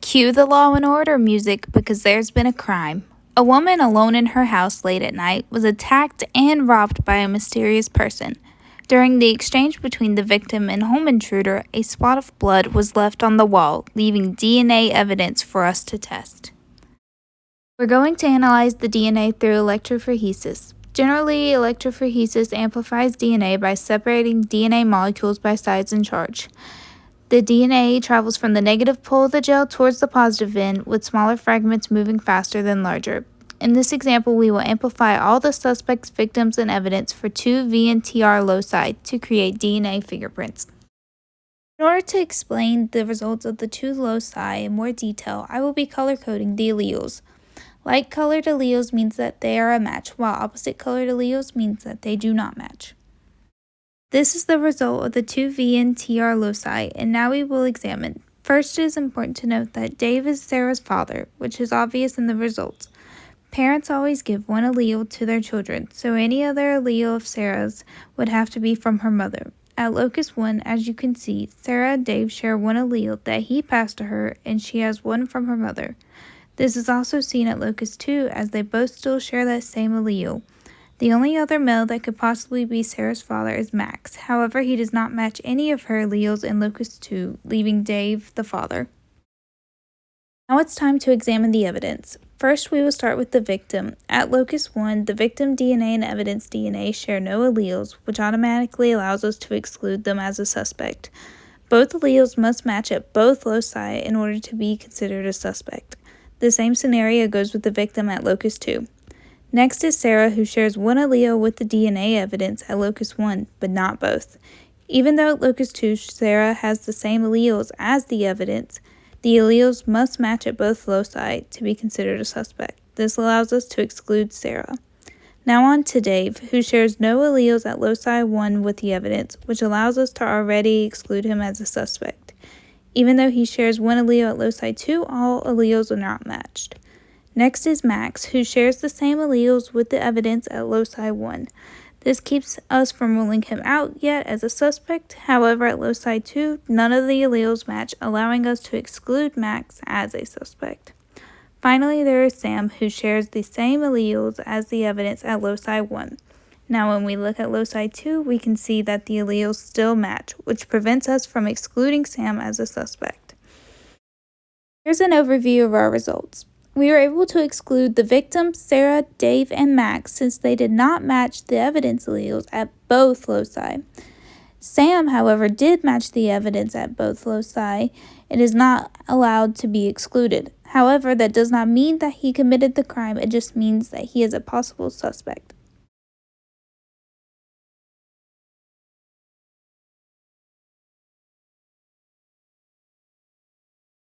Cue the law and order music because there's been a crime. A woman alone in her house late at night was attacked and robbed by a mysterious person. During the exchange between the victim and home intruder, a spot of blood was left on the wall, leaving DNA evidence for us to test. We're going to analyze the DNA through electrophoresis. Generally, electrophoresis amplifies DNA by separating DNA molecules by size and charge. The DNA travels from the negative pole of the gel towards the positive end, with smaller fragments moving faster than larger. In this example, we will amplify all the suspect's victims and evidence for two VNTR loci to create DNA fingerprints. In order to explain the results of the two loci in more detail, I will be color-coding the alleles. Light-colored alleles means that they are a match, while opposite-colored alleles means that they do not match. This is the result of the two VNTR loci, and now we will examine. First, it is important to note that Dave is Sarah's father, which is obvious in the results. Parents always give one allele to their children, so any other allele of Sarah's would have to be from her mother. At locus 1, as you can see, Sarah and Dave share one allele that he passed to her, and she has one from her mother. This is also seen at locus 2, as they both still share that same allele. The only other male that could possibly be Sarah's father is Max. However, he does not match any of her alleles in locus 2, leaving Dave the father. Now it's time to examine the evidence. First, we will start with the victim. At locus 1, the victim DNA and evidence DNA share no alleles, which automatically allows us to exclude them as a suspect. Both alleles must match at both loci in order to be considered a suspect. The same scenario goes with the victim at locus 2. Next is Sarah, who shares one allele with the DNA evidence at locus 1, but not both. Even though at locus 2 Sarah has the same alleles as the evidence, the alleles must match at both loci to be considered a suspect. This allows us to exclude Sarah. Now on to Dave, who shares no alleles at loci 1 with the evidence, which allows us to already exclude him as a suspect. Even though he shares one allele at loci 2, all alleles are not matched. Next is Max, who shares the same alleles with the evidence at loci 1. This keeps us from ruling him out yet as a suspect. However, at loci 2, none of the alleles match, allowing us to exclude Max as a suspect. Finally, there is Sam, who shares the same alleles as the evidence at loci 1. Now, when we look at loci 2, we can see that the alleles still match, which prevents us from excluding Sam as a suspect. Here's an overview of our results. We were able to exclude the victims, Sarah, Dave, and Max, since they did not match the evidence alleles at both loci. Sam, however, did match the evidence at both loci and is not allowed to be excluded. However, that does not mean that he committed the crime, it just means that he is a possible suspect.